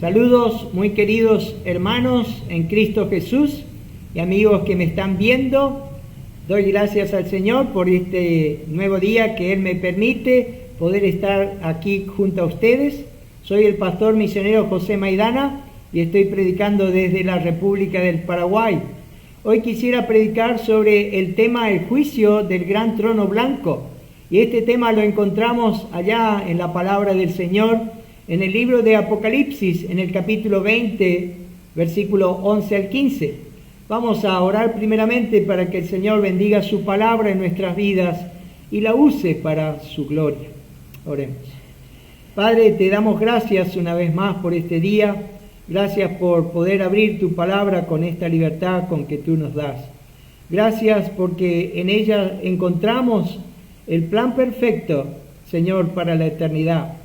Saludos muy queridos hermanos en Cristo Jesús y amigos que me están viendo. Doy gracias al Señor por este nuevo día que Él me permite poder estar aquí junto a ustedes. Soy el pastor misionero José Maidana y estoy predicando desde la República del Paraguay. Hoy quisiera predicar sobre el tema del juicio del gran trono blanco. Y este tema lo encontramos allá en la palabra del Señor, en el libro de Apocalipsis, en el capítulo 20, versículo 11 al 15. Vamos a orar primeramente para que el Señor bendiga su palabra en nuestras vidas y la use para su gloria. Oremos. Padre, te damos gracias una vez más por este día. Gracias por poder abrir tu palabra con esta libertad con que tú nos das. Gracias porque en ella encontramos el plan perfecto, Señor, para la eternidad.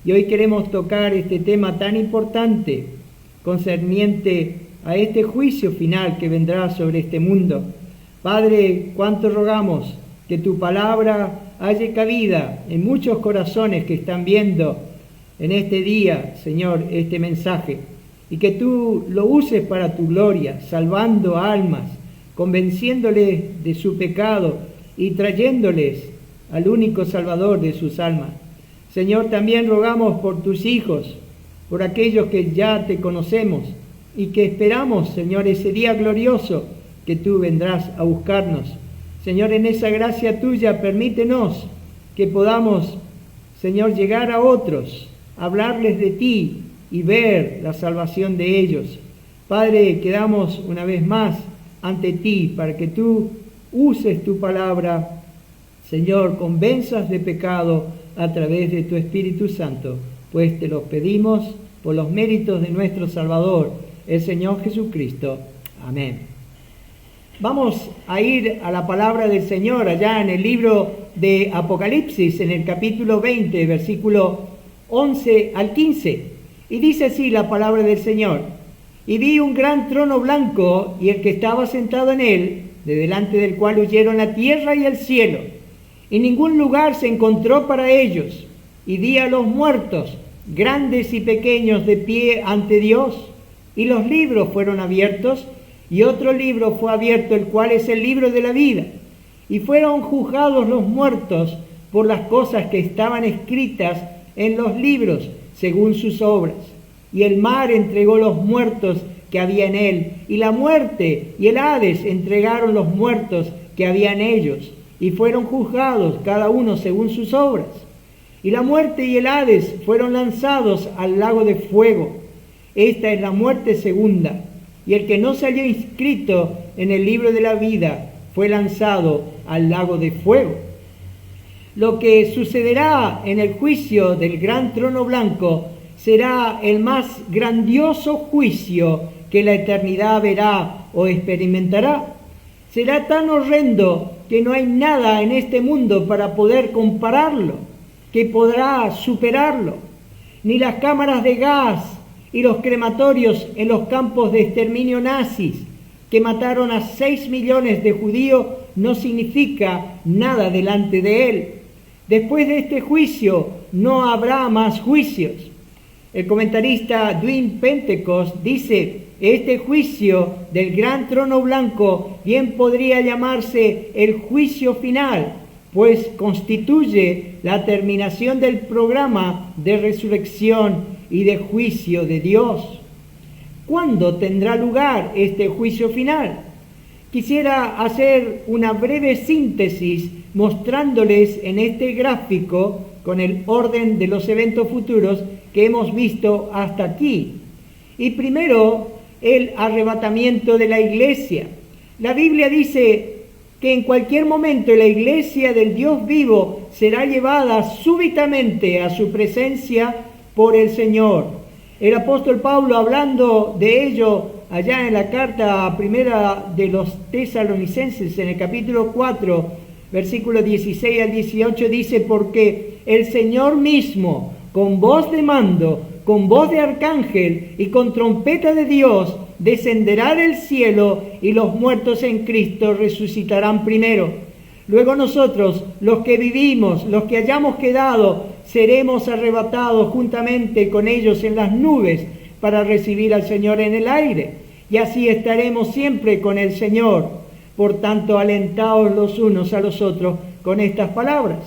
Y hoy queremos tocar este tema tan importante concerniente a este juicio final que vendrá sobre este mundo. Padre, cuánto rogamos que tu palabra haya cabida en muchos corazones que están viendo en este día, Señor, este mensaje, y que tú lo uses para tu gloria, salvando almas, convenciéndoles de su pecado y trayéndoles al único Salvador de sus almas. Señor, también rogamos por tus hijos, por aquellos que ya te conocemos y que esperamos, Señor, ese día glorioso que tú vendrás a buscarnos. Señor, en esa gracia tuya, permítenos que podamos, Señor, llegar a otros, hablarles de ti y ver la salvación de ellos. Padre, quedamos una vez más ante ti para que tú uses tu palabra, Señor, convenzas de pecado a través de tu Espíritu Santo, pues te lo pedimos por los méritos de nuestro Salvador, el Señor Jesucristo. Amén. Vamos a ir a la palabra del Señor allá en el libro de Apocalipsis, en el capítulo 20, versículo 11 al 15. Y dice así la palabra del Señor: Y vi un gran trono blanco y el que estaba sentado en él, de delante del cual huyeron la tierra y el cielo, y ningún lugar se encontró para ellos. Y vi a los muertos, grandes y pequeños, de pie ante Dios, y los libros fueron abiertos, y otro libro fue abierto, el cual es el libro de la vida. Y fueron juzgados los muertos por las cosas que estaban escritas en los libros, según sus obras. Y el mar entregó los muertos que había en él, y la muerte y el Hades entregaron los muertos que había en ellos, y fueron juzgados cada uno según sus obras. Y la muerte y el Hades fueron lanzados al lago de fuego. Esta es la muerte segunda. Y el que no salió inscrito en el libro de la vida fue lanzado al lago de fuego. Lo que sucederá en el juicio del gran trono blanco será el más grandioso juicio que la eternidad verá o experimentará. Será tan horrendo que no hay nada en este mundo para poder compararlo, que podrá superarlo. Ni las cámaras de gas y los crematorios en los campos de exterminio nazis, que mataron a 6 millones de judíos, no significa nada delante de él. Después de este juicio no habrá más juicios. El comentarista Dwight Pentecost dice: este juicio del gran trono blanco bien podría llamarse el juicio final, pues constituye la terminación del programa de resurrección y de juicio de Dios. ¿Cuándo tendrá lugar este juicio final? Quisiera hacer una breve síntesis mostrándoles en este gráfico con el orden de los eventos futuros que hemos visto hasta aquí. Y primero, el arrebatamiento de la iglesia. La Biblia dice que en cualquier momento la iglesia del Dios vivo será llevada súbitamente a su presencia por el Señor. El apóstol Pablo, hablando de ello allá en la carta primera de los Tesalonicenses, en el capítulo 4, versículos 16 al 18, dice: porque el Señor mismo, con voz de mando, con voz de arcángel y con trompeta de Dios, descenderá del cielo, y los muertos en Cristo resucitarán primero. Luego nosotros, los que vivimos, los que hayamos quedado, seremos arrebatados juntamente con ellos en las nubes para recibir al Señor en el aire. Y así estaremos siempre con el Señor. Por tanto, alentaos los unos a los otros con estas palabras.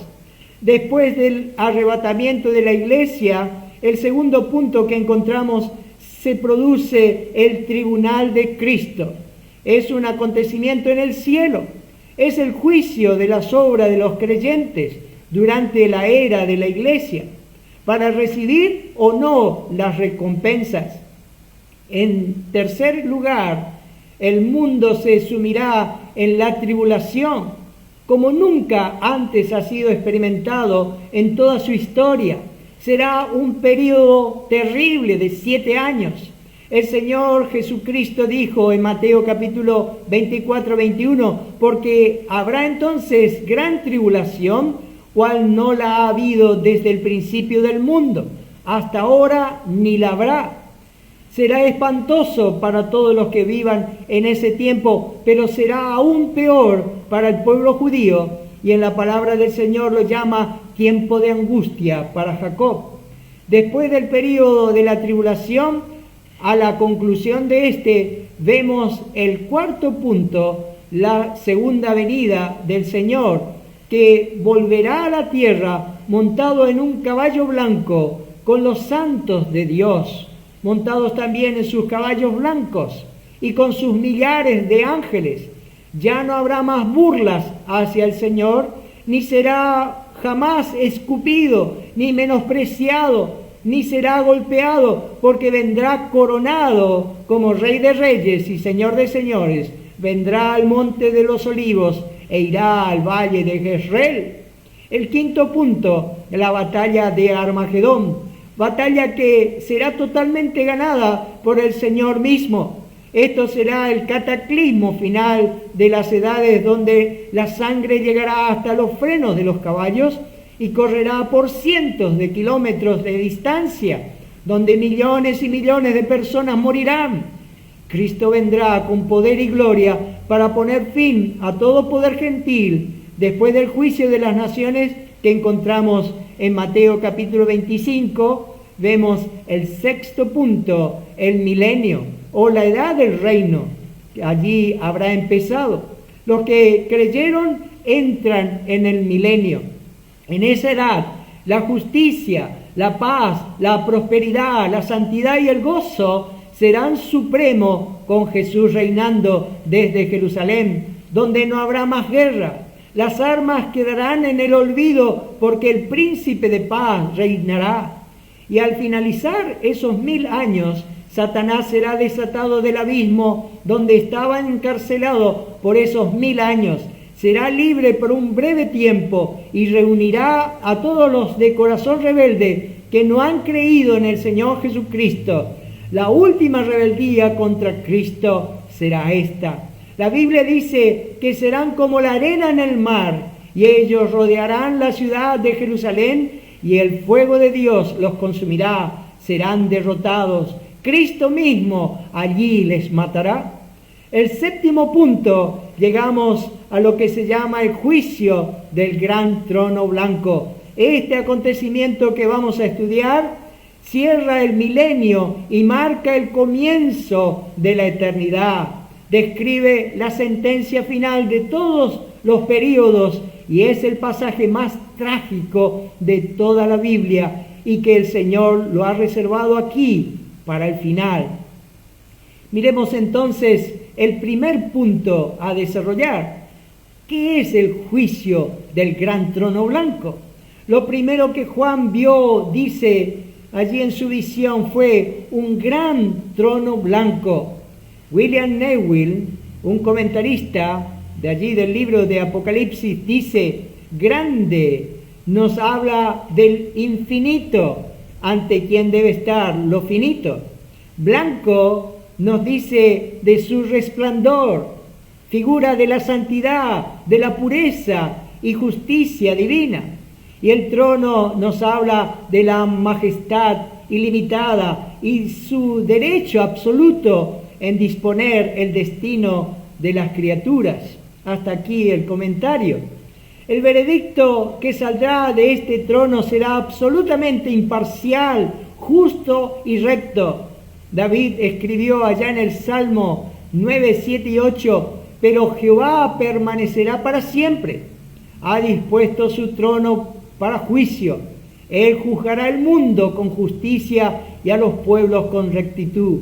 Después del arrebatamiento de la iglesia, el segundo punto que encontramos, se produce el tribunal de Cristo. Es un acontecimiento en el cielo. Es el juicio de las obras de los creyentes durante la era de la iglesia, para recibir o no las recompensas. En tercer lugar, el mundo se sumirá en la tribulación, como nunca antes ha sido experimentado en toda su historia. Será un periodo terrible de 7 años. El Señor Jesucristo dijo en Mateo capítulo 24-21, porque habrá entonces gran tribulación, cual no la ha habido desde el principio del mundo, hasta ahora ni la habrá. Será espantoso para todos los que vivan en ese tiempo, pero será aún peor para el pueblo judío, y en la palabra del Señor lo llama tiempo de angustia para Jacob. Después del período de la tribulación, a la conclusión de este, vemos el cuarto punto, la segunda venida del Señor, que volverá a la tierra montado en un caballo blanco, con los santos de Dios, montados también en sus caballos blancos, y con sus millares de ángeles. Ya no habrá más burlas hacia el Señor, ni será jamás escupido, ni menospreciado, ni será golpeado, porque vendrá coronado como Rey de Reyes y Señor de Señores. Vendrá al monte de los olivos e irá al valle de Jezreel. El quinto punto, la batalla de Armagedón, batalla que será totalmente ganada por el Señor mismo. Esto será el cataclismo final de las edades, donde la sangre llegará hasta los frenos de los caballos y correrá por cientos de kilómetros de distancia, donde millones y millones de personas morirán. Cristo vendrá con poder y gloria para poner fin a todo poder gentil, después del juicio de las naciones que encontramos en Mateo capítulo 25. Vemos el sexto punto, el milenio, o la edad del reino. Allí habrá empezado. Los que creyeron entran en el milenio. En esa edad, la justicia, la paz, la prosperidad, la santidad y el gozo serán supremos, con Jesús reinando desde Jerusalén, donde no habrá más guerra. Las armas quedarán en el olvido, porque el príncipe de paz reinará. Y al finalizar esos 1000 años, Satanás será desatado del abismo donde estaba encarcelado por esos 1000 años. Será libre por un breve tiempo y reunirá a todos los de corazón rebelde que no han creído en el Señor Jesucristo. La última rebeldía contra Cristo será esta. La Biblia dice que serán como la arena en el mar, y ellos rodearán la ciudad de Jerusalén, y el fuego de Dios los consumirá. Serán derrotados. Cristo mismo allí les matará. El séptimo punto, llegamos a lo que se llama el juicio del gran trono blanco. Este acontecimiento que vamos a estudiar cierra el milenio y marca el comienzo de la eternidad. Describe la sentencia final de todos los períodos y es el pasaje más trágico de toda la Biblia, y que el Señor lo ha reservado aquí para el final. Miremos entonces el primer punto a desarrollar. ¿Qué es el juicio del gran trono blanco? Lo primero que Juan vio, dice allí en su visión, fue un gran trono blanco. William Neville, un comentarista de allí del libro de Apocalipsis, dice: grande, nos habla del infinito, ante quien debe estar lo finito. Blanco nos dice de su resplandor, figura de la santidad, de la pureza y justicia divina. Y el trono nos habla de la majestad ilimitada y su derecho absoluto en disponer el destino de las criaturas. Hasta aquí el comentario. El veredicto que saldrá de este trono será absolutamente imparcial, justo y recto. David escribió allá en el Salmo 9, 7 y 8, pero Jehová permanecerá para siempre. Ha dispuesto su trono para juicio. Él juzgará el mundo con justicia y a los pueblos con rectitud.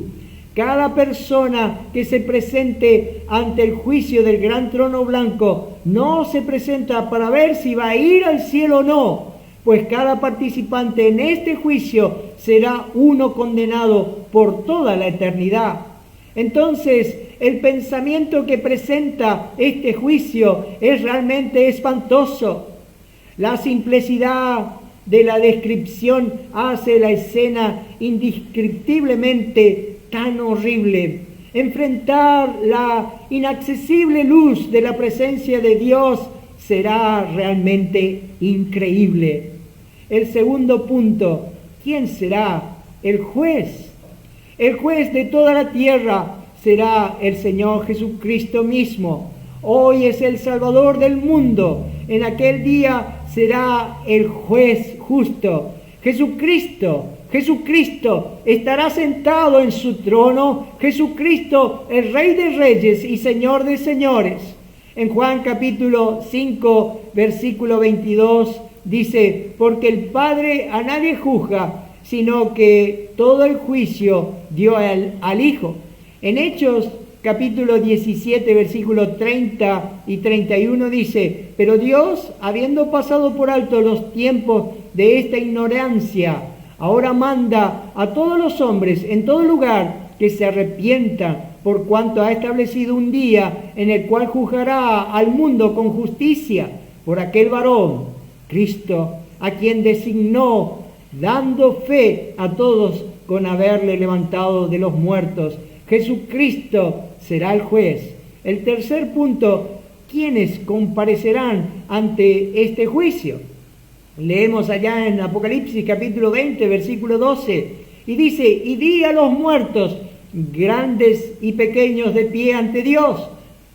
Cada persona que se presente ante el juicio del gran trono blanco no se presenta para ver si va a ir al cielo o no, pues cada participante en este juicio será uno condenado por toda la eternidad. Entonces, el pensamiento que presenta este juicio es realmente espantoso. La simplicidad de la descripción hace la escena indescriptiblemente tan horrible. Enfrentar la inaccesible luz de la presencia de Dios será realmente increíble. El segundo punto, ¿quién será el juez? El juez de toda la tierra será el Señor Jesucristo mismo. Hoy es el Salvador del mundo. En aquel día será el juez justo. Jesucristo estará sentado en su trono. Jesucristo, el Rey de Reyes y Señor de Señores. En Juan capítulo 5, versículo 22, dice, porque el Padre a nadie juzga, sino que todo el juicio dio al Hijo. En Hechos capítulo 17, versículo 30 y 31 dice, pero Dios, habiendo pasado por alto los tiempos de esta ignorancia, ahora manda a todos los hombres en todo lugar que se arrepientan, por cuanto ha establecido un día en el cual juzgará al mundo con justicia por aquel varón, Cristo, a quien designó, dando fe a todos con haberle levantado de los muertos. Jesucristo será el juez. El tercer punto, ¿quiénes comparecerán ante este juicio? Leemos allá en Apocalipsis capítulo 20, versículo 12, y dice, y di a los muertos, grandes y pequeños, de pie ante Dios.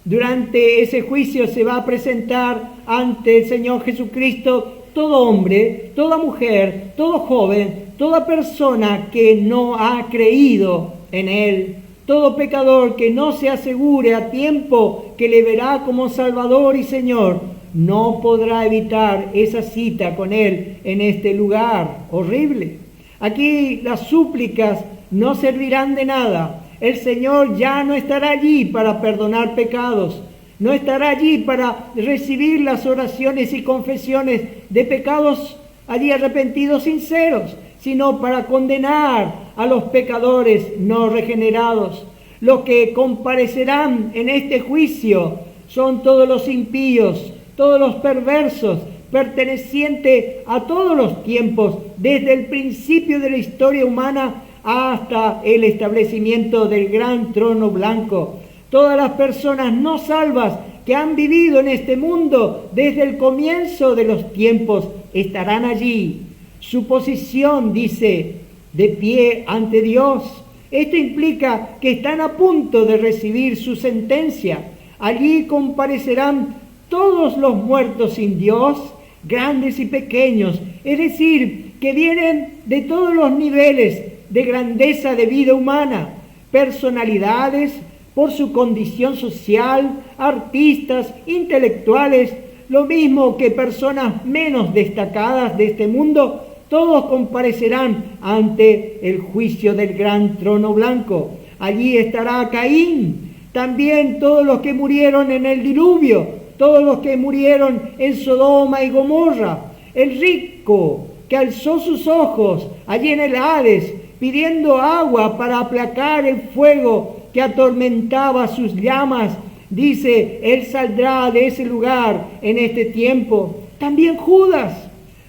Durante ese juicio se va a presentar ante el Señor Jesucristo todo hombre, toda mujer, todo joven, toda persona que no ha creído en Él. Todo pecador que no se asegure a tiempo que le verá como Salvador y Señor, no podrá evitar esa cita con Él en este lugar horrible. Aquí las súplicas no servirán de nada. El Señor ya no estará allí para perdonar pecados. No estará allí para recibir las oraciones y confesiones de pecados allí arrepentidos sinceros, sino para condenar a los pecadores no regenerados. Los que comparecerán en este juicio son todos los impíos, todos los perversos, pertenecientes a todos los tiempos, desde el principio de la historia humana hasta el establecimiento del gran trono blanco. Todas las personas no salvas que han vivido en este mundo desde el comienzo de los tiempos estarán allí. Su posición, dice, de pie ante Dios. Esto implica que están a punto de recibir su sentencia. Allí comparecerán todos los muertos sin Dios, grandes y pequeños, es decir, que vienen de todos los niveles de grandeza de vida humana, personalidades, por su condición social, artistas, intelectuales, lo mismo que personas menos destacadas de este mundo, todos comparecerán ante el juicio del gran trono blanco. Allí estará Caín, también todos los que murieron en el diluvio, todos los que murieron en Sodoma y Gomorra, el rico que alzó sus ojos allí en el Hades, pidiendo agua para aplacar el fuego que atormentaba sus llamas, dice, él saldrá de ese lugar en este tiempo. También Judas,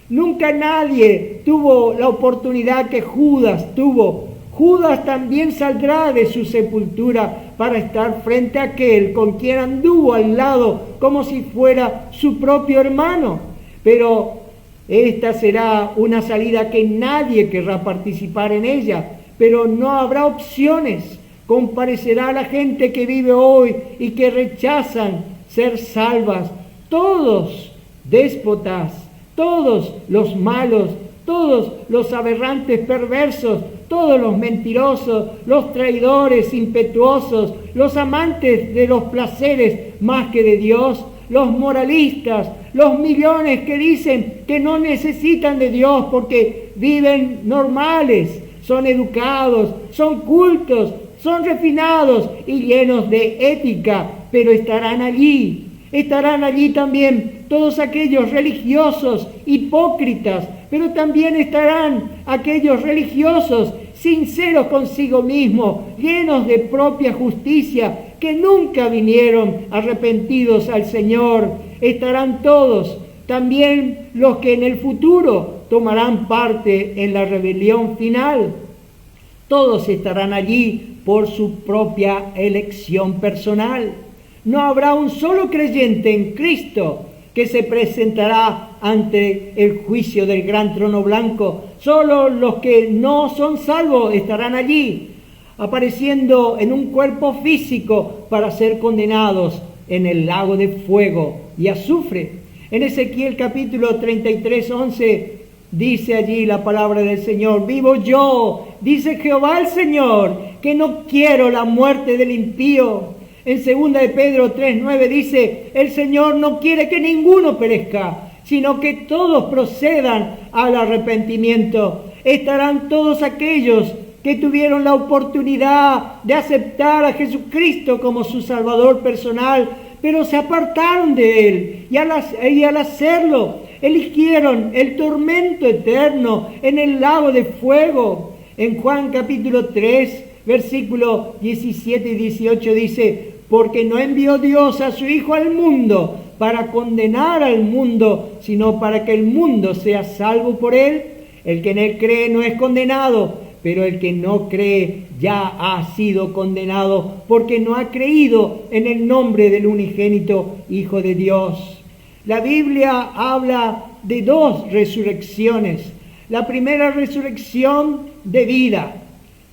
nunca nadie tuvo la oportunidad que Judas tuvo. Judas también saldrá de su sepultura para estar frente a aquel con quien anduvo al lado como si fuera su propio hermano. Pero esta será una salida que nadie querrá participar en ella, pero no habrá opciones. Comparecerá la gente que vive hoy y que rechazan ser salvas. Todos déspotas, todos los malos, todos los aberrantes perversos, todos los mentirosos, los traidores impetuosos, los amantes de los placeres más que de Dios, los moralistas, los millones que dicen que no necesitan de Dios porque viven normales, son educados, son cultos, son refinados y llenos de ética, pero estarán allí también todos aquellos religiosos hipócritas, pero también estarán aquellos religiosos sinceros consigo mismos, llenos de propia justicia, que nunca vinieron arrepentidos al Señor. Estarán todos, también los que en el futuro tomarán parte en la rebelión final. Todos estarán allí por su propia elección personal. No habrá un solo creyente en Cristo que se presentará ante el juicio del gran trono blanco. Solo los que no son salvos estarán allí, apareciendo en un cuerpo físico para ser condenados en el lago de fuego y azufre. En Ezequiel capítulo 33, 11, dice allí la palabra del Señor: vivo yo, dice Jehová el Señor, que no quiero la muerte del impío. En 2 de Pedro 3:9 dice: el Señor no quiere que ninguno perezca, sino que todos procedan al arrepentimiento. Estarán todos aquellos que tuvieron la oportunidad de aceptar a Jesucristo como su Salvador personal, pero se apartaron de Él, y al hacerlo eligieron el tormento eterno en el lago de fuego. En Juan capítulo 3, versículos 17 y 18 dice: porque no envió Dios a su Hijo al mundo para condenar al mundo, sino para que el mundo sea salvo por Él. El que en Él cree no es condenado, pero el que no cree ya ha sido condenado, porque no ha creído en el nombre del unigénito Hijo de Dios. La Biblia habla de dos resurrecciones. La primera resurrección de vida,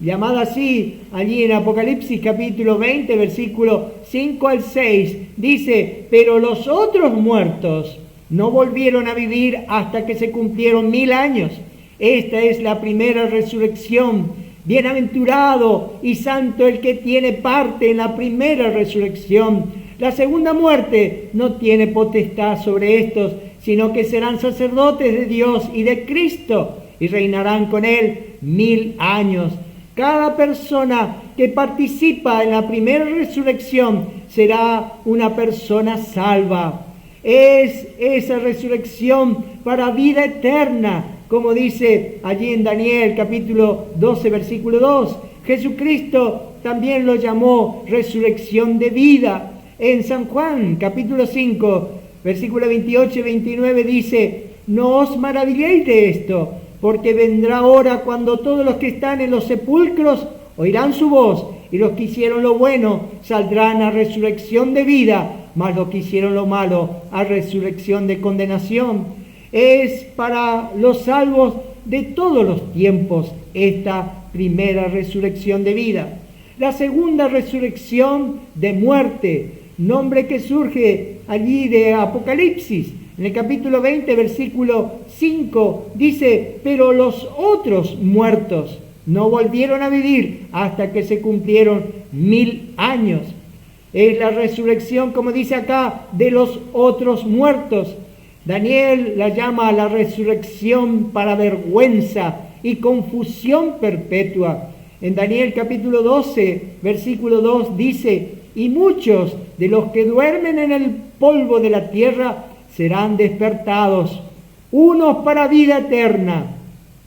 llamada así allí en Apocalipsis capítulo 20, versículo 5 al 6, dice: pero los otros muertos no volvieron a vivir hasta que se cumplieron 1000 años. Esta es la primera resurrección. Bienaventurado y santo el que tiene parte en la primera resurrección. La segunda muerte no tiene potestad sobre estos, sino que serán sacerdotes de Dios y de Cristo, y reinarán con Él 1000 años. Cada persona que participa en la primera resurrección será una persona salva. Es esa resurrección para vida eterna, como dice allí en Daniel capítulo 12, versículo 2. Jesucristo también lo llamó resurrección de vida. En San Juan capítulo 5, versículo 28 y 29 dice: no os maravilléis de esto, porque vendrá hora cuando todos los que están en los sepulcros oirán su voz, y los que hicieron lo bueno saldrán a resurrección de vida, mas los que hicieron lo malo a resurrección de condenación. Es para los salvos de todos los tiempos esta primera resurrección de vida. La segunda resurrección de muerte, nombre que surge allí de Apocalipsis. En el capítulo 20, versículo 5, dice: pero los otros muertos no volvieron a vivir hasta que se cumplieron 1000 años. Es la resurrección, como dice acá, de los otros muertos. Daniel la llama la resurrección para vergüenza y confusión perpetua. En Daniel capítulo 12, versículo 2 dice: y muchos de los que duermen en el polvo de la tierra serán despertados, unos para vida eterna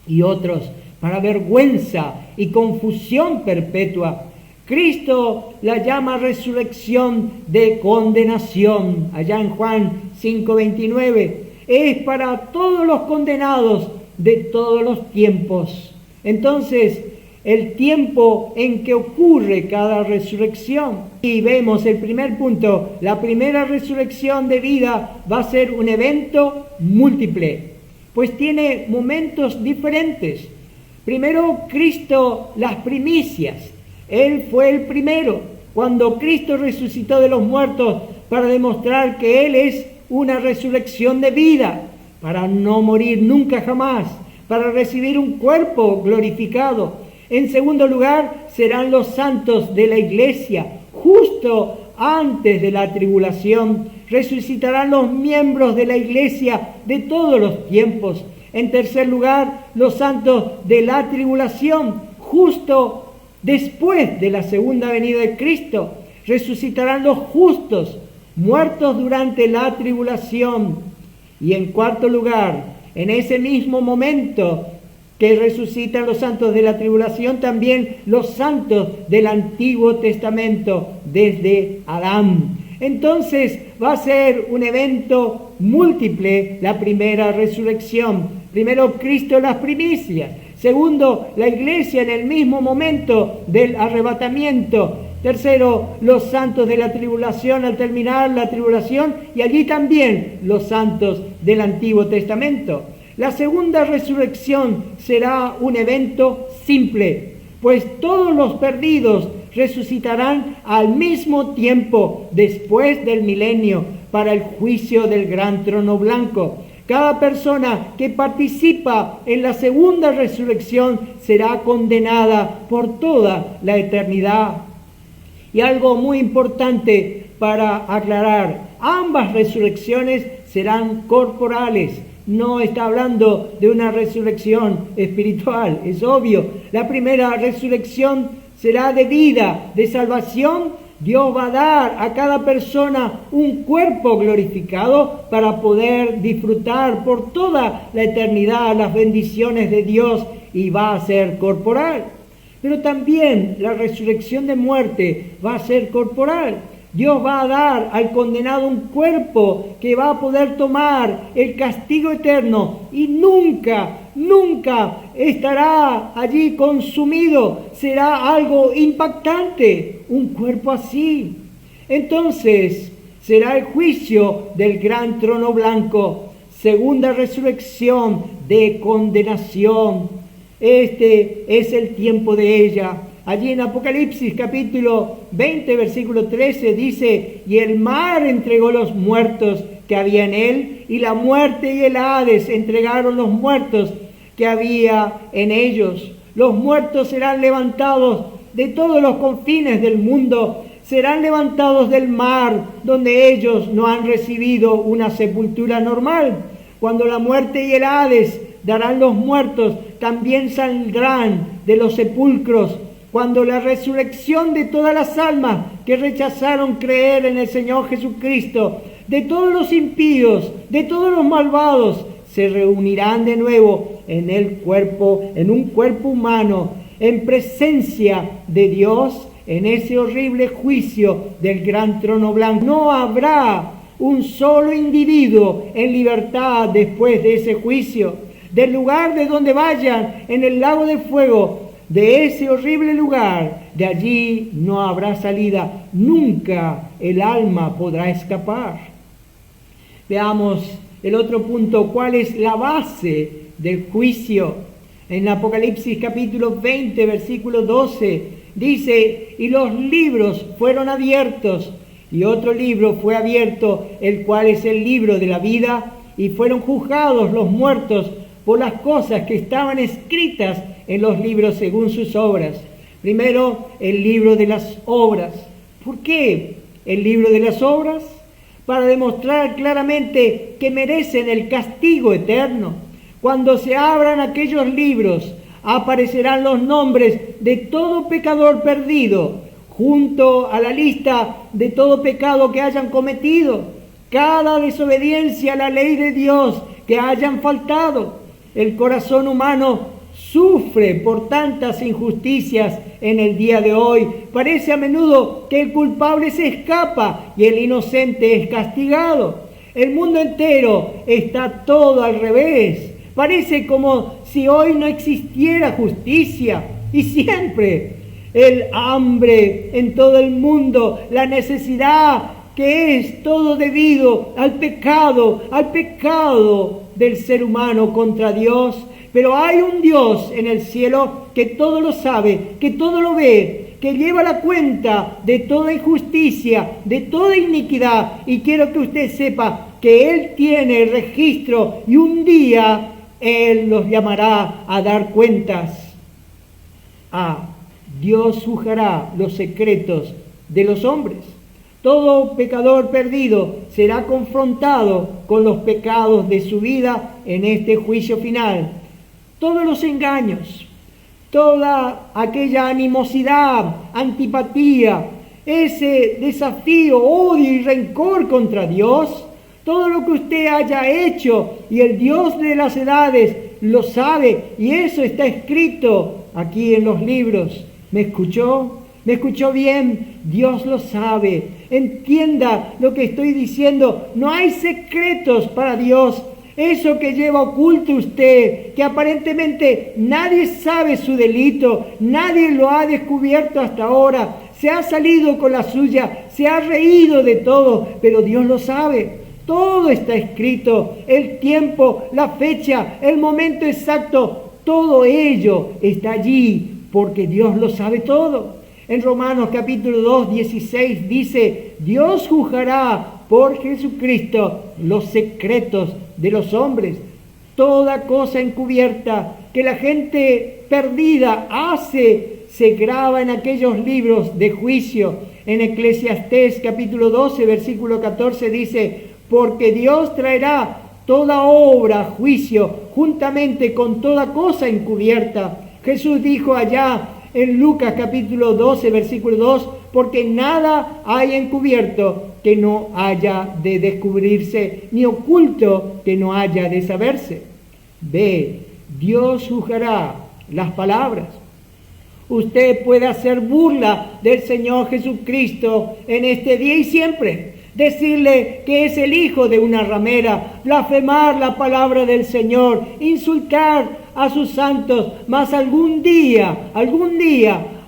y otros para vergüenza y confusión perpetua. Cristo la llama resurrección de condenación, allá en Juan 5:29. Es para todos los condenados de todos los tiempos. Entonces, el tiempo en que ocurre cada resurrección. Y vemos el primer punto: la primera resurrección de vida va a ser un evento múltiple, pues tiene momentos diferentes. Primero, Cristo, las primicias. Él fue el primero, cuando Cristo resucitó de los muertos, para demostrar que Él es una resurrección de vida, para no morir nunca jamás, para recibir un cuerpo glorificado. En segundo lugar, serán los santos de la iglesia. Justo antes de la tribulación, resucitarán los miembros de la iglesia de todos los tiempos. En tercer lugar, los santos de la tribulación, justo después de la segunda venida de Cristo, resucitarán los justos, muertos durante la tribulación. Y en cuarto lugar, en ese mismo momento que resucitan los santos de la tribulación, también los santos del Antiguo Testamento, desde Adán. Entonces va a ser un evento múltiple la primera resurrección. Primero, Cristo las primicias. Segundo, la iglesia en el mismo momento del arrebatamiento. Tercero, los santos de la tribulación al terminar la tribulación, y allí también los santos del Antiguo Testamento. La segunda resurrección será un evento simple, pues todos los perdidos resucitarán al mismo tiempo después del milenio para el juicio del gran trono blanco. Cada persona que participa en la segunda resurrección será condenada por toda la eternidad. Y algo muy importante para aclarar, ambas resurrecciones serán corporales. No está hablando de una resurrección espiritual, es obvio. La primera resurrección será de vida, de salvación. Dios va a dar a cada persona un cuerpo glorificado para poder disfrutar por toda la eternidad las bendiciones de Dios, y va a ser corporal. Pero también la resurrección de muerte va a ser corporal. Dios va a dar al condenado un cuerpo que va a poder tomar el castigo eterno y nunca estará allí consumido. Será algo impactante, un cuerpo así. Entonces será el juicio del gran trono blanco, segunda resurrección de condenación. Este es el tiempo de ella. Allí en Apocalipsis capítulo 20, versículo 13 dice: y el mar entregó los muertos que había en él, y la muerte y el Hades entregaron los muertos que había en ellos. Los muertos serán levantados de todos los confines del mundo, serán levantados del mar, donde ellos no han recibido una sepultura normal. Cuando la muerte y el Hades darán los muertos, también saldrán de los sepulcros. Cuando la resurrección de todas las almas que rechazaron creer en el Señor Jesucristo, de todos los impíos, de todos los malvados, se reunirán de nuevo en un cuerpo humano, en presencia de Dios, en ese horrible juicio del gran trono blanco. No habrá un solo individuo en libertad después de ese juicio. Del lugar de donde vayan, en el lago de fuego, de ese horrible lugar, de allí no habrá salida. Nunca el alma podrá escapar. Veamos el otro punto, ¿cuál es la base del juicio? En Apocalipsis capítulo 20, versículo 12, dice: y los libros fueron abiertos, y otro libro fue abierto, el cual es el libro de la vida, y fueron juzgados los muertos por las cosas que estaban escritas en los libros según sus obras. Primero, el libro de las obras. ¿Por qué el libro de las obras? Para demostrar claramente que merecen el castigo eterno. Cuando se abran aquellos libros, aparecerán los nombres de todo pecador perdido, junto a la lista de todo pecado que hayan cometido, cada desobediencia a la ley de Dios que hayan faltado. El corazón humano sufre por tantas injusticias en el día de hoy. Parece a menudo que el culpable se escapa y el inocente es castigado. El mundo entero está todo al revés. Parece como si hoy no existiera justicia. Y siempre el hambre en todo el mundo, la necesidad, que es todo debido al pecado del ser humano contra Dios. Pero hay un Dios en el cielo que todo lo sabe, que todo lo ve, que lleva la cuenta de toda injusticia, de toda iniquidad. Y quiero que usted sepa que Él tiene el registro, y un día Él los llamará a dar cuentas. Dios juzgará los secretos de los hombres. Todo pecador perdido será confrontado con los pecados de su vida en este juicio final. Todos los engaños, toda aquella animosidad, antipatía, ese desafío, odio y rencor contra Dios, todo lo que usted haya hecho y el Dios de las edades lo sabe, y eso está escrito aquí en los libros. ¿Me escuchó? ¿Me escuchó bien? Dios lo sabe. Entienda lo que estoy diciendo. No hay secretos para Dios. Eso que lleva oculto usted, que aparentemente nadie sabe su delito, nadie lo ha descubierto hasta ahora, se ha salido con la suya, se ha reído de todo, pero Dios lo sabe. Todo está escrito, el tiempo, la fecha, el momento exacto, todo ello está allí, porque Dios lo sabe todo. En Romanos capítulo 2, 16 dice, Dios juzgará por Jesucristo los secretos de los hombres. Toda cosa encubierta que la gente perdida hace, se graba en aquellos libros de juicio. En Eclesiastés capítulo 12, versículo 14 dice, porque Dios traerá toda obra a juicio juntamente con toda cosa encubierta. Jesús dijo allá en Lucas capítulo 12, versículo 2, porque nada hay encubierto que no haya de descubrirse, ni oculto que no haya de saberse. Ve, Dios juzgará las palabras. Usted puede hacer burla del Señor Jesucristo en este día y siempre, decirle que es el hijo de una ramera, blasfemar la palabra del Señor, insultar a sus santos, mas algún día,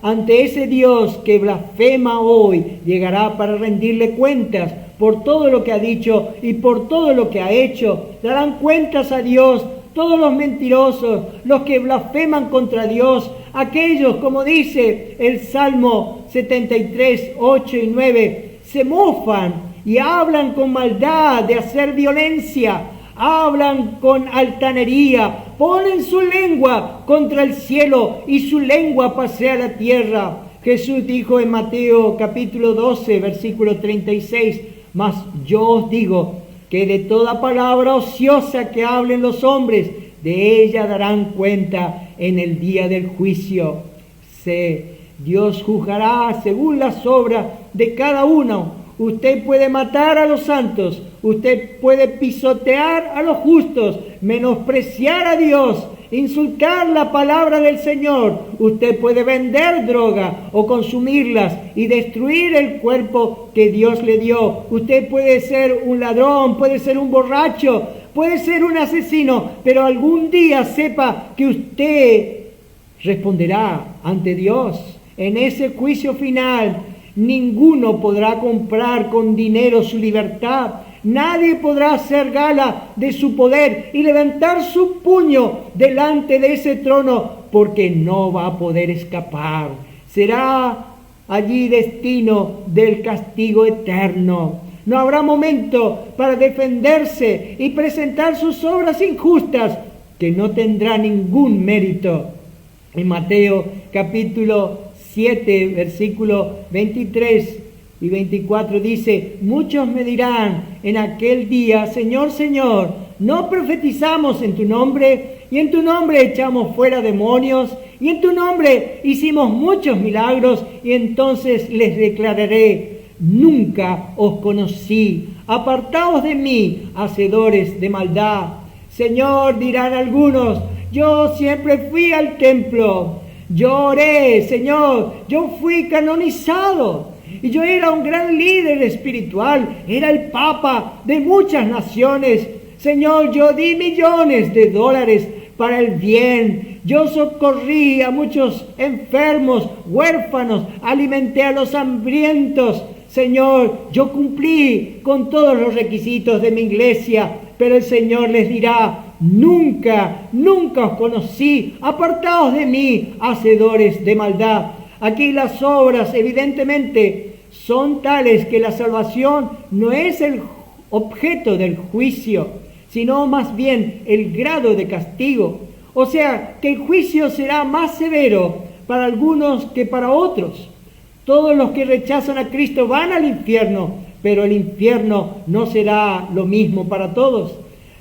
ante ese Dios que blasfema hoy, llegará para rendirle cuentas por todo lo que ha dicho y por todo lo que ha hecho. Darán cuentas a Dios todos los mentirosos, los que blasfeman contra Dios, aquellos, como dice el Salmo 73, 8 y 9, se mofan y hablan con maldad de hacer violencia, hablan con altanería, ponen su lengua contra el cielo y su lengua pasea la tierra. Jesús dijo en Mateo capítulo 12, versículo 36, mas yo os digo que de toda palabra ociosa que hablen los hombres, de ella darán cuenta en el día del juicio. Dios juzgará según las obras de cada uno. Usted puede matar a los santos, usted puede pisotear a los justos, menospreciar a Dios, insultar la palabra del Señor. Usted puede vender droga o consumirlas y destruir el cuerpo que Dios le dio. Usted puede ser un ladrón, puede ser un borracho, puede ser un asesino, pero algún día sepa que usted responderá ante Dios en ese juicio final. Ninguno podrá comprar con dinero su libertad. Nadie podrá hacer gala de su poder y levantar su puño delante de ese trono, porque no va a poder escapar. Será allí destino del castigo eterno. No habrá momento para defenderse y presentar sus obras injustas, que no tendrá ningún mérito. En Mateo capítulo 7, versículo 23 y 24 dice, muchos me dirán en aquel día, Señor, Señor, ¿no profetizamos en tu nombre? Y en tu nombre echamos fuera demonios, y en tu nombre hicimos muchos milagros. Y entonces les declararé, nunca os conocí, apartaos de mí, hacedores de maldad. Señor, dirán algunos, yo siempre fui al templo, yo oré, Señor, yo fui canonizado, y yo era un gran líder espiritual, era el Papa de muchas naciones. Señor, yo di millones de dólares para el bien, yo socorrí a muchos enfermos, huérfanos, alimenté a los hambrientos. Señor, yo cumplí con todos los requisitos de mi iglesia, pero el Señor les dirá, nunca, nunca os conocí, apartaos de mí, hacedores de maldad. Aquí las obras evidentemente son tales que la salvación no es el objeto del juicio, sino más bien el grado de castigo. O sea, que el juicio será más severo para algunos que para otros. Todos los que rechazan a Cristo van al infierno, pero el infierno no será lo mismo para todos.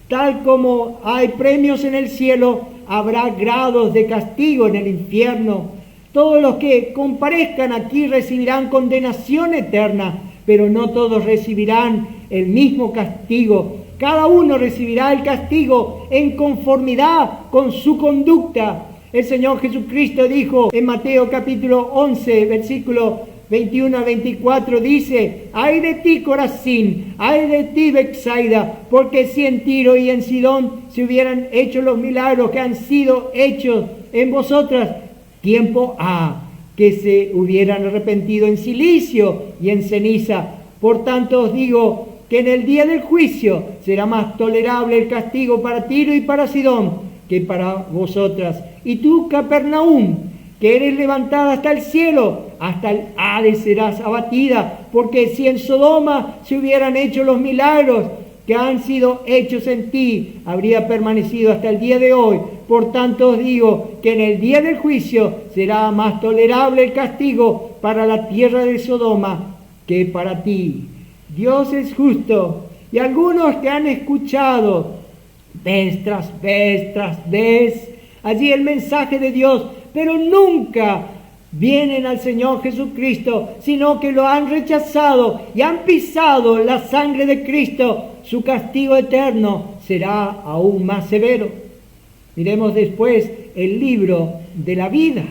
Tal como hay premios en el cielo, habrá grados de castigo en el infierno. Todos los que comparezcan aquí recibirán condenación eterna, pero no todos recibirán el mismo castigo. Cada uno recibirá el castigo en conformidad con su conducta. El Señor Jesucristo dijo en Mateo capítulo 11, versículo 21 a 24, dice: ay de ti, Corazín, ay de ti, Betsaida, porque si en Tiro y en Sidón se hubieran hecho los milagros que han sido hechos en vosotras, tiempo ha que se hubieran arrepentido en cilicio y en ceniza. Por tanto os digo que en el día del juicio será más tolerable el castigo para Tiro y para Sidón que para vosotras. Y tú, Capernaum, que eres levantada hasta el cielo, hasta el Hades serás abatida, porque si en Sodoma se hubieran hecho los milagros que han sido hechos en ti, habría permanecido hasta el día de hoy. Por tanto os digo que en el día del juicio será más tolerable el castigo para la tierra de Sodoma que para ti. Dios es justo, y algunos que han escuchado vez tras vez allí el mensaje de Dios, pero nunca vienen al Señor Jesucristo, sino que lo han rechazado y han pisado la sangre de Cristo, su castigo eterno será aún más severo. Miremos después el libro de la vida.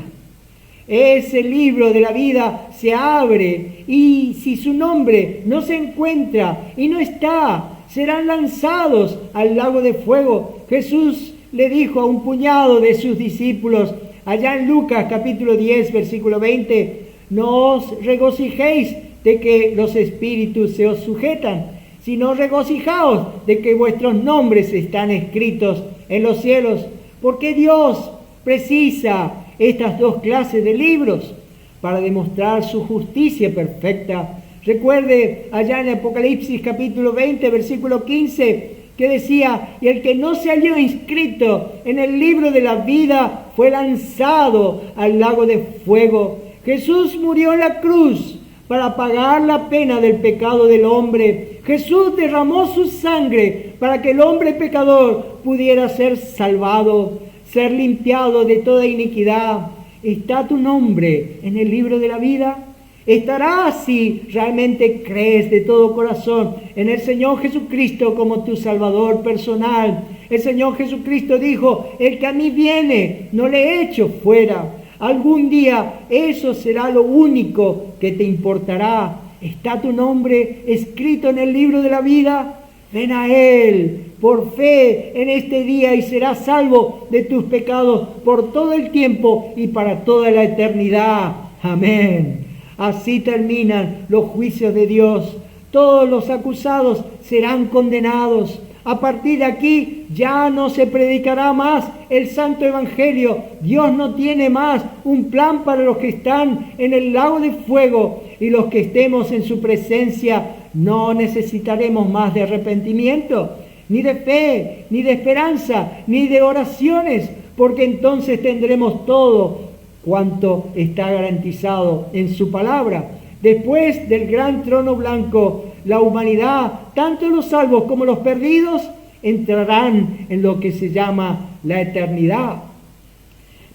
Ese libro de la vida se abre y si su nombre no se encuentra y no está, serán lanzados al lago de fuego. Jesús le dijo a un puñado de sus discípulos, allá en Lucas capítulo 10, versículo 20, no os regocijéis de que los espíritus se os sujetan, sino regocijaos de que vuestros nombres están escritos en los cielos, porque Dios precisa estas dos clases de libros para demostrar su justicia perfecta. Recuerde allá en Apocalipsis capítulo 20, versículo 15, que decía: y el que no se halló inscrito en el libro de la vida fue lanzado al lago de fuego. Jesús murió en la cruz para pagar la pena del pecado del hombre. Jesús derramó su sangre para que el hombre pecador pudiera ser salvado, ser limpiado de toda iniquidad. ¿Está tu nombre en el libro de la vida? Estará si realmente crees de todo corazón en el Señor Jesucristo como tu Salvador personal. El Señor Jesucristo dijo: el que a mí viene, no le echo fuera. Algún día eso será lo único que te importará. ¿Está tu nombre escrito en el libro de la vida? Ven a Él por fe en este día y serás salvo de tus pecados por todo el tiempo y para toda la eternidad. Amén. Así terminan los juicios de Dios. Todos los acusados serán condenados. A partir de aquí ya no se predicará más el Santo Evangelio. Dios no tiene más un plan para los que están en el lago de fuego, y los que estemos en su presencia no necesitaremos más de arrepentimiento, ni de fe, ni de esperanza, ni de oraciones, porque entonces tendremos todo cuanto está garantizado en su palabra. Después del gran trono blanco, la humanidad, tanto los salvos como los perdidos, entrarán en lo que se llama la eternidad.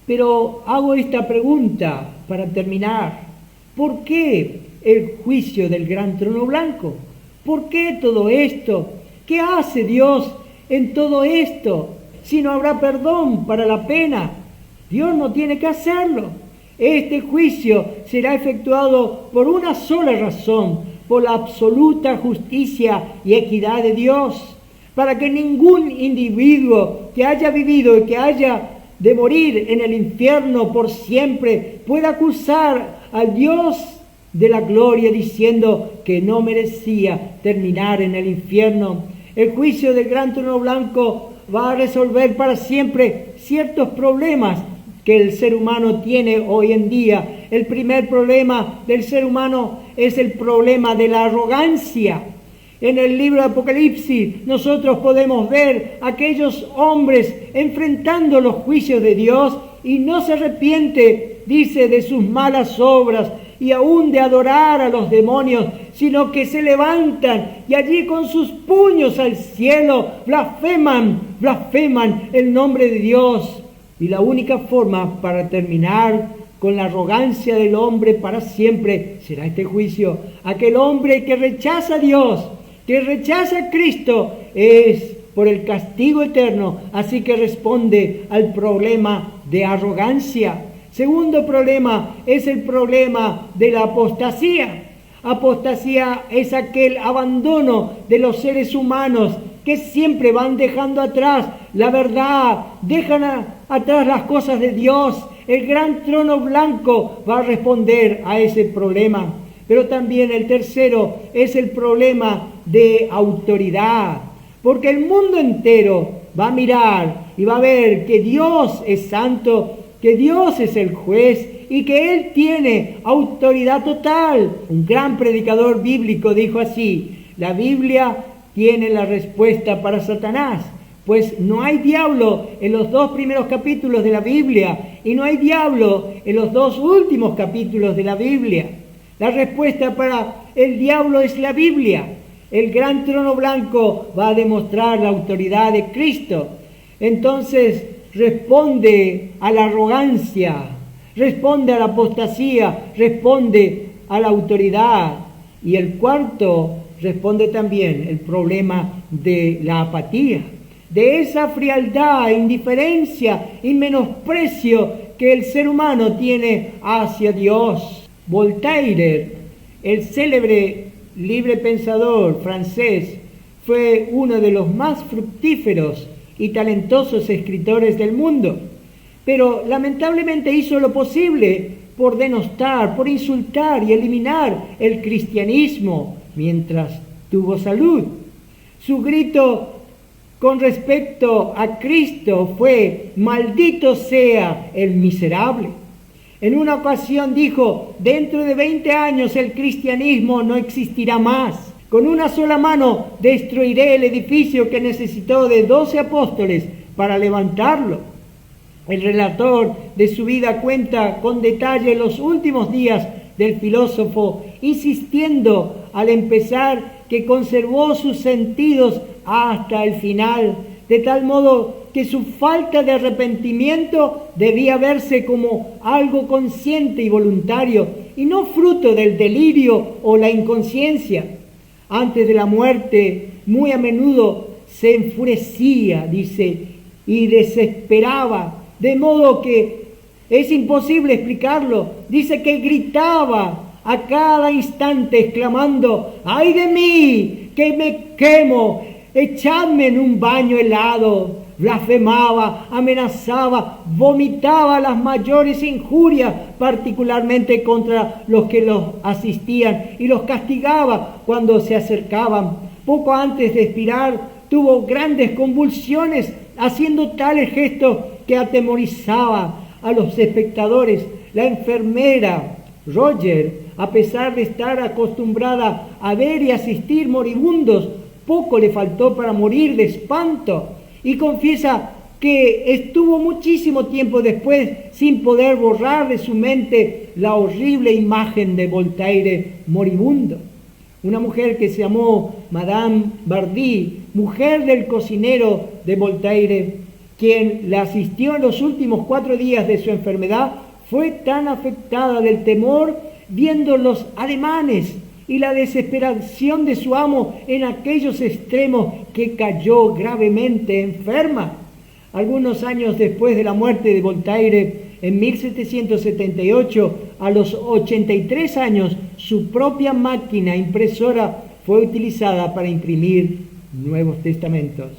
Pero hago esta pregunta para terminar: ¿por qué el juicio del gran trono blanco? ¿Por qué todo esto? ¿Qué hace Dios en todo esto? Si no habrá perdón para la pena, Dios no tiene que hacerlo. Este juicio será efectuado por una sola razón: por la absoluta justicia y equidad de Dios, para que ningún individuo que haya vivido y que haya de morir en el infierno por siempre pueda acusar al Dios de la gloria diciendo que no merecía terminar en el infierno. El juicio del gran trono blanco va a resolver para siempre ciertos problemas que el ser humano tiene hoy en día. El primer problema del ser humano es el problema de la arrogancia. En el libro de Apocalipsis nosotros podemos ver a aquellos hombres enfrentando los juicios de Dios y no se arrepiente, dice, de sus malas obras y aún de adorar a los demonios, sino que se levantan y allí con sus puños al cielo blasfeman el nombre de Dios. Y la única forma para terminar con la arrogancia del hombre para siempre será este juicio. Aquel hombre que rechaza a Dios, que rechaza a Cristo, es por el castigo eterno. Así que responde al problema de arrogancia. Segundo problema es el problema de la apostasía. Apostasía es aquel abandono de los seres humanos que siempre van dejando atrás la verdad, dejan atrás las cosas de Dios. El gran trono blanco va a responder a ese problema. Pero también el tercero es el problema de autoridad, porque el mundo entero va a mirar y va a ver que Dios es santo, que Dios es el juez y que Él tiene autoridad total. Un gran predicador bíblico dijo así: la Biblia tiene la respuesta para Satanás, pues no hay diablo en los 2 primeros capítulos de la Biblia y no hay diablo en los 2 últimos capítulos de la Biblia. La respuesta para el diablo es la Biblia. El gran trono blanco va a demostrar la autoridad de Cristo. Entonces responde a la arrogancia, responde a la apostasía, responde a la autoridad. Y el cuarto responde también el problema de la apatía, de esa frialdad, indiferencia y menosprecio que el ser humano tiene hacia Dios. Voltaire, el célebre libre pensador francés, fue uno de los más fructíferos y talentosos escritores del mundo, pero lamentablemente hizo lo posible por denostar, por insultar y eliminar el cristianismo mientras tuvo salud. Su grito con respecto a Cristo fue: maldito sea el miserable. En una ocasión dijo: dentro de 20 años el cristianismo no existirá más. Con una sola mano destruiré el edificio que necesitó de 12 apóstoles para levantarlo. El relator de su vida cuenta con detalle los últimos días del filósofo, insistiendo al empezar que conservó sus sentidos hasta el final, de tal modo que su falta de arrepentimiento debía verse como algo consciente y voluntario, y no fruto del delirio o la inconsciencia. Antes de la muerte, muy a menudo se enfurecía, dice, y desesperaba, de modo que es imposible explicarlo. Dice que gritaba a cada instante exclamando: ¡ay de mí, que me quemo! ¡Echadme en un baño helado! Blasfemaba, amenazaba, vomitaba las mayores injurias, particularmente contra los que los asistían, y los castigaba cuando se acercaban. Poco antes de expirar, tuvo grandes convulsiones, haciendo tales gestos que atemorizaba a los espectadores. La enfermera Roger, a pesar de estar acostumbrada a ver y asistir moribundos, poco le faltó para morir de espanto, y confiesa que estuvo muchísimo tiempo después sin poder borrar de su mente la horrible imagen de Voltaire moribundo. Una mujer que se llamó Madame Bardi, mujer del cocinero de Voltaire, quien la asistió en los últimos 4 días de su enfermedad, fue tan afectada del temor viendo los ademanes y la desesperación de su amo en aquellos extremos que cayó gravemente enferma. Algunos años después de la muerte de Voltaire, en 1778, a los 83 años, su propia máquina impresora fue utilizada para imprimir Nuevos Testamentos.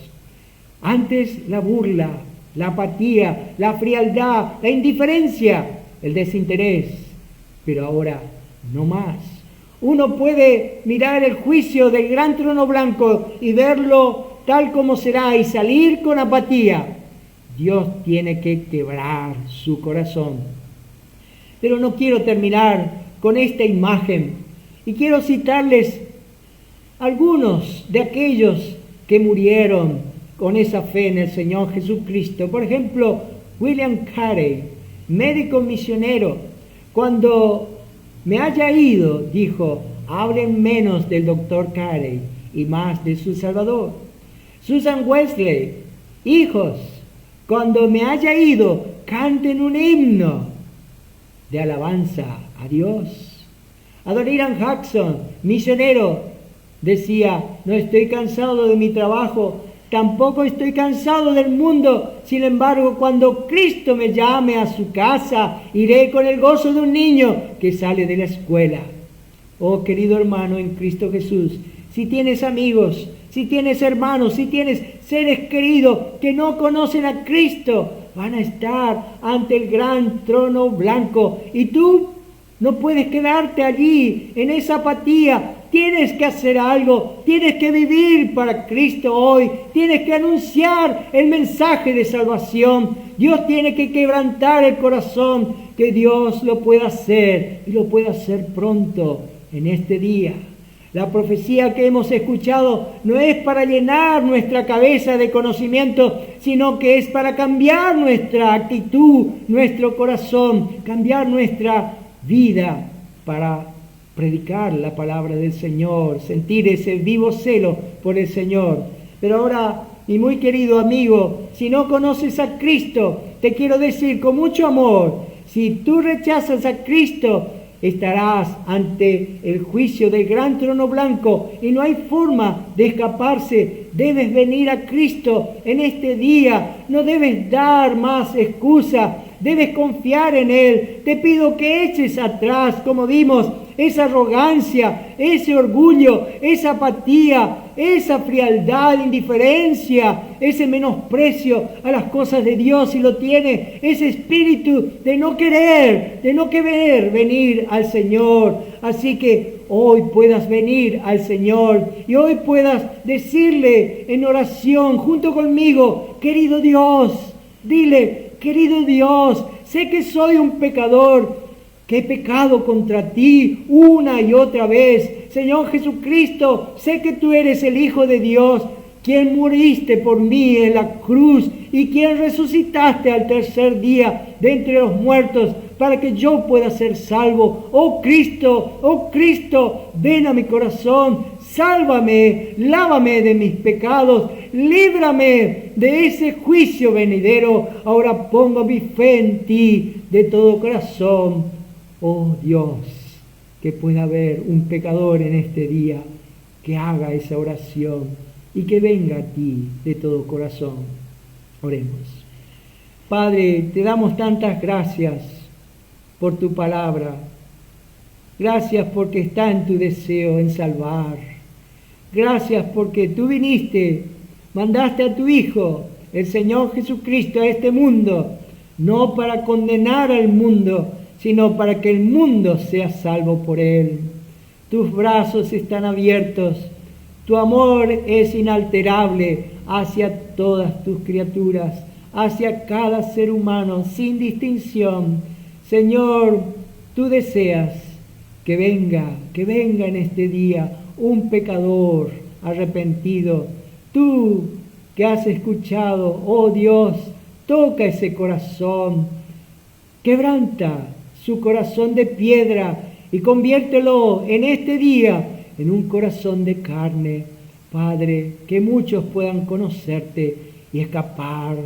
Antes la burla, la apatía, la frialdad, la indiferencia, el desinterés, pero ahora no más. Uno puede mirar el juicio del gran trono blanco y verlo tal como será y salir con apatía. Dios tiene que quebrar su corazón. Pero no quiero terminar con esta imagen y quiero citarles algunos de aquellos que murieron con esa fe en el Señor Jesucristo. Por ejemplo, William Carey, médico misionero, cuando me haya ido, dijo, hablen menos del doctor Carey y más de su Salvador. Susan Wesley, hijos, cuando me haya ido, canten un himno de alabanza a Dios. Adoniram Jackson, misionero, decía, no estoy cansado de mi trabajo, tampoco estoy cansado del mundo. Sin embargo, cuando Cristo me llame a su casa, iré con el gozo de un niño que sale de la escuela. Oh, querido hermano en Cristo Jesús, si tienes amigos, si tienes hermanos, si tienes seres queridos que no conocen a Cristo, van a estar ante el gran trono blanco y tú no puedes quedarte allí en esa apatía. Tienes que hacer algo, tienes que vivir para Cristo hoy, tienes que anunciar el mensaje de salvación. Dios tiene que quebrantar el corazón, que Dios lo pueda hacer y lo pueda hacer pronto en este día. La profecía que hemos escuchado no es para llenar nuestra cabeza de conocimiento, sino que es para cambiar nuestra actitud, nuestro corazón, cambiar nuestra vida para predicar la palabra del Señor, sentir ese vivo celo por el Señor. Pero ahora, mi muy querido amigo, si no conoces a Cristo, te quiero decir con mucho amor, si tú rechazas a Cristo, estarás ante el juicio del gran trono blanco y no hay forma de escaparse. Debes venir a Cristo en este día, no debes dar más excusa, debes confiar en Él. Te pido que eches atrás, como vimos, esa arrogancia, ese orgullo, esa apatía, esa frialdad, indiferencia, ese menosprecio a las cosas de Dios, si lo tiene, ese espíritu de no querer venir al Señor. Así que hoy puedas venir al Señor y hoy puedas decirle en oración junto conmigo, querido Dios, dile, querido Dios, sé que soy un pecador, que he pecado contra ti una y otra vez. Señor Jesucristo, sé que tú eres el Hijo de Dios, quien muriste por mí en la cruz y quien resucitaste al tercer día de entre los muertos para que yo pueda ser salvo. Oh Cristo, ven a mi corazón, sálvame, lávame de mis pecados, líbrame de ese juicio venidero. Ahora pongo mi fe en ti de todo corazón. Oh Dios, que pueda haber un pecador en este día que haga esa oración y que venga a ti de todo corazón. Oremos. Padre, te damos tantas gracias por tu palabra. Gracias porque está en tu deseo en salvar. Gracias porque tú viniste, mandaste a tu Hijo, el Señor Jesucristo, a este mundo, no para condenar al mundo, sino para que el mundo sea salvo por Él. Tus brazos están abiertos, tu amor es inalterable hacia todas tus criaturas, hacia cada ser humano, sin distinción. Señor, tú deseas que venga en este día un pecador arrepentido. Tú que has escuchado, oh Dios, toca ese corazón, quebranta su corazón de piedra y conviértelo en este día en un corazón de carne. Padre, que muchos puedan conocerte y escapar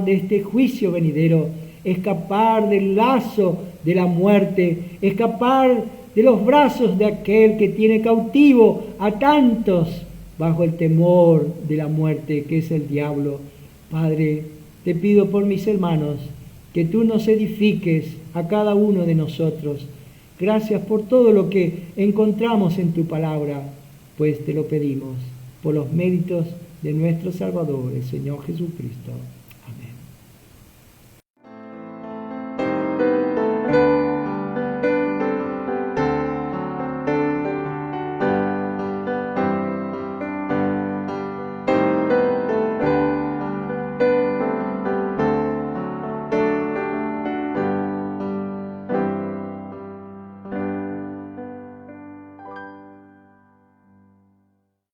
de este juicio venidero, escapar del lazo de la muerte, escapar de los brazos de aquel que tiene cautivo a tantos bajo el temor de la muerte, que es el diablo. Padre, te pido por mis hermanos que tú nos edifiques a cada uno de nosotros. Gracias por todo lo que encontramos en tu palabra, pues te lo pedimos por los méritos de nuestro Salvador, el Señor Jesucristo.